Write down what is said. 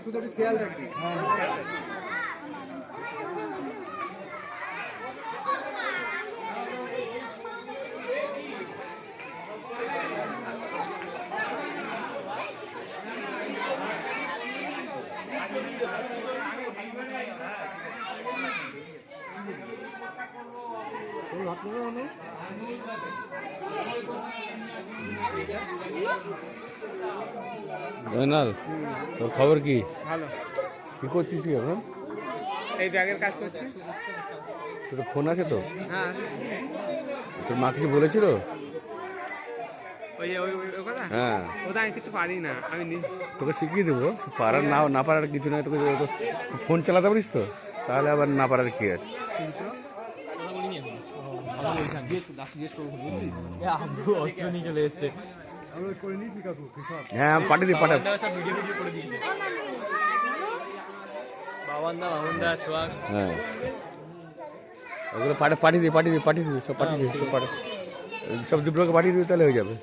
শুধু একটু খেয়াল রাখবি। জয়নাল, তোর খবর কি? ভালো। কি করছিস কি এখন? এই ব্যাগের কাজ করছি। তোর ফোন আছে তো? হ্যাঁ। তোর মা কিছু বলেছিল? ওই কথা? হ্যাঁ। ওটা আমি কিছু পারি না, আমি তোকে শিখিয়ে দেবো, পারার না পারার কিছু নয়। তোকে ফোন চালাতে পারিস তো? তাহলে আবার না পারার কি আছে? চলে এসছে। হ্যাঁ, পাঠিয়ে দিই, পাঠা। হ্যাঁ, ওগুলো পাঠিয়ে দিই, সব পাঠিয়ে দিই, সব দুটোকে পাঠিয়ে দিই, তাহলে হয়ে যাবে।